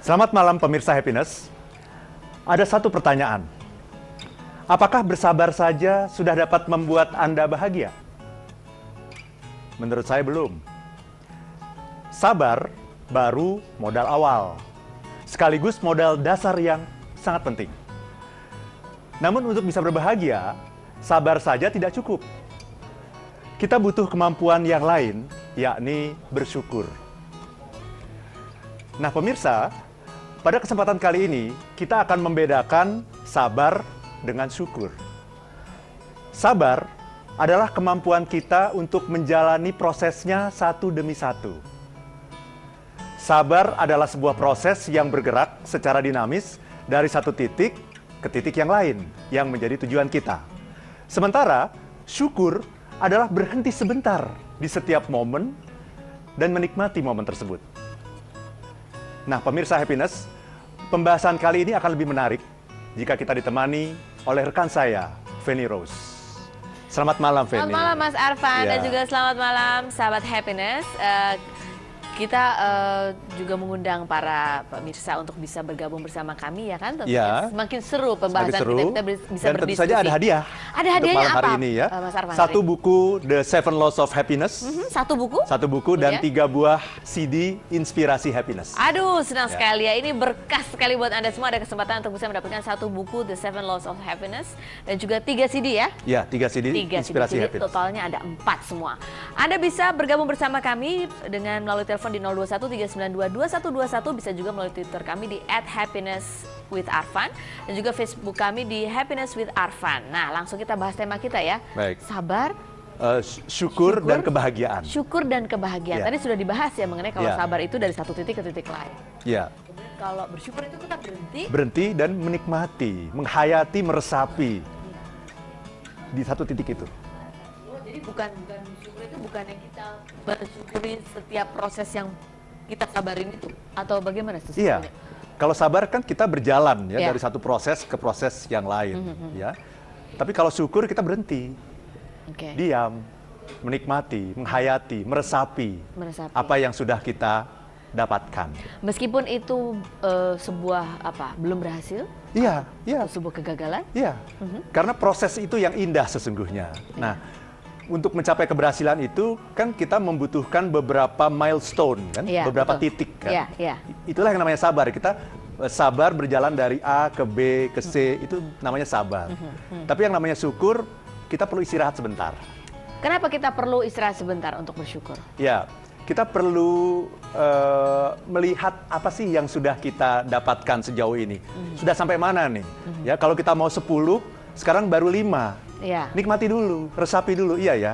Selamat malam pemirsa Happiness. Ada satu pertanyaan. Apakah bersabar saja sudah dapat membuat Anda bahagia? Menurut saya belum. Sabar baru modal awal, sekaligus modal dasar yang sangat penting. Namun untuk bisa berbahagia, sabar saja tidak cukup. Kita butuh kemampuan yang lain, yakni bersyukur. Nah pemirsa, pada kesempatan kali ini kita akan membedakan sabar dengan syukur. Sabar adalah kemampuan kita untuk menjalani prosesnya satu demi satu. Sabar adalah sebuah proses yang bergerak secara dinamis dari satu titik ke titik yang lain yang menjadi tujuan kita. Sementara syukur adalah berhenti sebentar di setiap momen dan menikmati momen tersebut. Nah, pemirsa Happiness, pembahasan kali ini akan lebih menarik jika kita ditemani oleh rekan saya, Feni Rose. Selamat malam, Feni. Selamat malam, Mas Arfan, Ya. dan juga selamat malam, sahabat Happiness. Kita juga mengundang para pemirsa untuk bisa bergabung bersama kami, ya kan? Ya. Semakin seru pembahasan Seru. kita bisa Dan berdiskusi. tentu saja ada hadiah. Ada hadiahnya untuk malam hari apa, ini ya. Mas Arfan? Satu buku The Seven Laws of Happiness. Satu buku? Satu buku dan 3 buah CD Inspirasi Happiness. Aduh, senang sekali ya. Ini berkas sekali buat Anda semua. Ada kesempatan untuk bisa mendapatkan satu buku The Seven Laws of Happiness dan juga 3 CD ya. Ya, 3 CD 3 Inspirasi CD, Happiness. totalnya ada 4 semua. Anda bisa bergabung bersama kami dengan melalui telepon di 021-392-2121, bisa juga melalui Twitter kami di @happinesswitharfan dan juga Facebook kami di Happiness with Arfan. Nah, langsung kita bahas tema kita ya. Baik. Sabar, Syukur dan kebahagiaan. syukur dan kebahagiaan. Ya. Tadi sudah dibahas ya mengenai kalau Ya. sabar itu dari satu titik ke titik lain. Ya, Kemudian kalau bersyukur itu kita berhenti dan menikmati, menghayati, meresapi di satu titik itu. Jadi bukan syukur itu bukan yang kita bersyukuri setiap proses yang kita sabarin itu, atau bagaimana Iya. sesungguhnya? Kalau sabar kan kita berjalan ya Ya. dari satu proses ke proses yang lain ya. Tapi kalau syukur kita berhenti, Oke. diam, menikmati, menghayati, meresapi Meresapi. apa yang sudah kita dapatkan. Meskipun itu sebuah belum berhasil, Iya, iya. atau sebuah kegagalan. Iya, karena proses itu yang indah sesungguhnya. Nah, untuk mencapai keberhasilan itu kan kita membutuhkan beberapa milestone kan, Iya, beberapa betul. titik kan. Iya, iya. Itulah yang namanya sabar. Kita sabar berjalan dari A ke B ke C, itu namanya sabar. Tapi yang namanya syukur, kita perlu istirahat sebentar. Kenapa kita perlu istirahat sebentar untuk bersyukur? Ya, kita perlu melihat apa sih yang sudah kita dapatkan sejauh ini. Sudah sampai mana nih? Ya, kalau kita mau 10, sekarang baru 5. Iya. Nikmati dulu, resapi dulu, iya ya.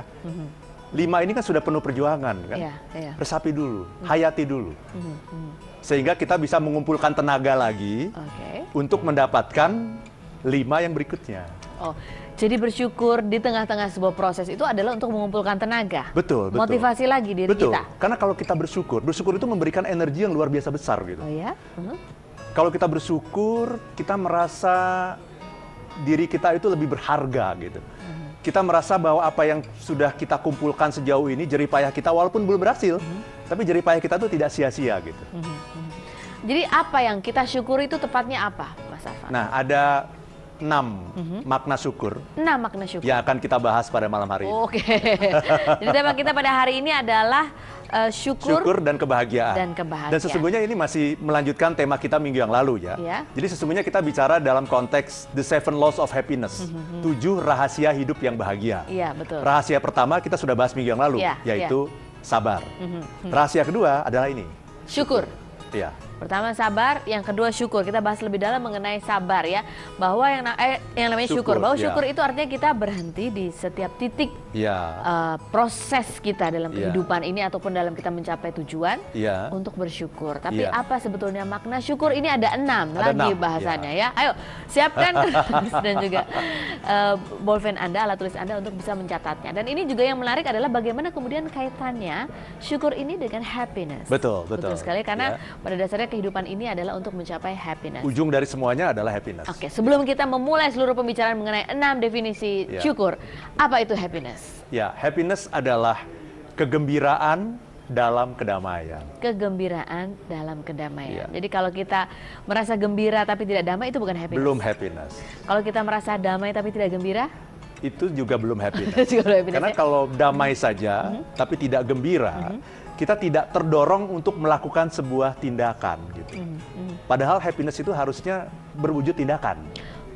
5 ini kan sudah penuh perjuangan kan. Iya, iya. Resapi dulu, hayati dulu. Sehingga kita bisa mengumpulkan tenaga lagi Oke. untuk mendapatkan 5 yang berikutnya. Oh, jadi bersyukur di tengah-tengah sebuah proses itu adalah untuk mengumpulkan tenaga. Betul, betul. Motivasi lagi diri Betul, kita. karena kalau kita bersyukur itu memberikan energi yang luar biasa besar gitu. Oh ya? Kalau kita bersyukur, kita merasa diri kita itu lebih berharga gitu. Kita merasa bahwa apa yang sudah kita kumpulkan sejauh ini, jerih payah kita walaupun belum berhasil, tapi jerih payah kita itu tidak sia-sia gitu. Jadi apa yang kita syukuri itu tepatnya apa, Mas Arfan? Nah, ada 6 makna syukur 6 makna syukur. yang akan kita bahas pada malam hari ini. Oke. Jadi tema kita pada hari ini adalah syukur Dan kebahagiaan. dan kebahagiaan. Dan sesungguhnya ini masih melanjutkan tema kita minggu yang lalu ya. Ya. Jadi sesungguhnya kita bicara dalam konteks The Seven Laws of Happiness. 7 rahasia hidup yang bahagia. Iya, betul. Rahasia pertama kita sudah bahas minggu yang lalu, Ya, yaitu sabar. Rahasia kedua adalah ini. Syukur. Ya. Pertama sabar, yang kedua syukur. Kita bahas lebih dalam mengenai sabar ya. Bahwa yang namanya syukur. Bahwa ya. syukur itu artinya kita berhenti di setiap titik Ya. proses kita dalam Ya. kehidupan ini ataupun dalam kita mencapai tujuan Ya. untuk bersyukur. Tapi Ya. apa sebetulnya makna syukur? Ini ada 6 Ada lagi 6, bahasannya ya. Ayo siapkan kertas dan juga bolpen Anda, alat tulis Anda untuk bisa mencatatnya. Dan ini juga yang menarik adalah bagaimana kemudian kaitannya syukur ini dengan happiness. Betul. Betul sekali karena Ya. pada dasarnya kehidupan ini adalah untuk mencapai happiness. Ujung dari semuanya adalah happiness. Oke, sebelum kita memulai seluruh pembicaraan mengenai 6 definisi Ya. syukur, apa itu happiness? Ya, happiness adalah kegembiraan dalam kedamaian. Kegembiraan dalam kedamaian. Iya. Jadi kalau kita merasa gembira tapi tidak damai, itu bukan happiness. Belum happiness. Kalau kita merasa damai tapi tidak gembira, Itu juga belum happiness. juga belum happiness, Karena ya? kalau damai saja, tapi tidak gembira, kita tidak terdorong untuk melakukan sebuah tindakan. Gitu. Padahal happiness itu harusnya berwujud tindakan.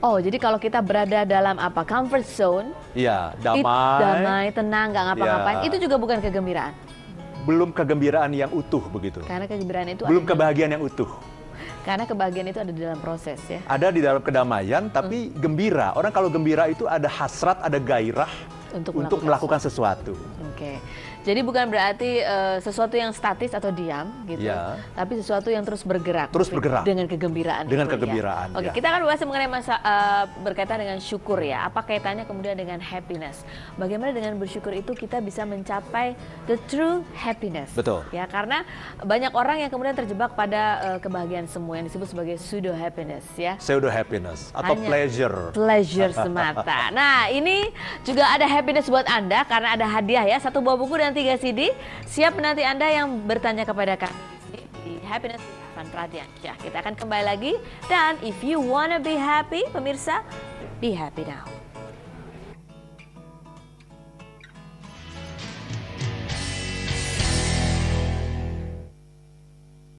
Oh, jadi kalau kita berada dalam apa, comfort zone, Iya, damai, tenang, nggak ngapa-ngapain, Ya. itu juga bukan kegembiraan. Belum kegembiraan yang utuh begitu. Karena kegembiraan itu Belum ada kebahagiaan yang utuh. karena kebahagiaan itu ada di dalam proses, ya. Ada di dalam kedamaian, tapi gembira. Orang kalau gembira itu ada hasrat, ada gairah untuk melakukan sesuatu. Oke. Jadi bukan berarti sesuatu yang statis atau diam gitu, Ya. tapi sesuatu yang terus bergerak. Terus bergerak. Dengan kegembiraan. Dengan itu, ya. kegembiraan, Oke, ya. kita akan bahas mengenai berkaitan dengan syukur, ya. Apa kaitannya kemudian dengan happiness? Bagaimana dengan bersyukur itu kita bisa mencapai the true happiness? Betul. Ya, karena banyak orang yang kemudian terjebak pada kebahagiaan semu yang disebut sebagai pseudo happiness, ya. Pseudo happiness atau Hanya pleasure. semata. Nah, ini juga ada happiness buat Anda karena ada hadiah, ya, 1 buah buku dan 3 CD. Siap menanti Anda yang bertanya kepada kami di Happiness Van Pratiansyah. Kita akan kembali lagi, dan if you wanna be happy, pemirsa, be happy now.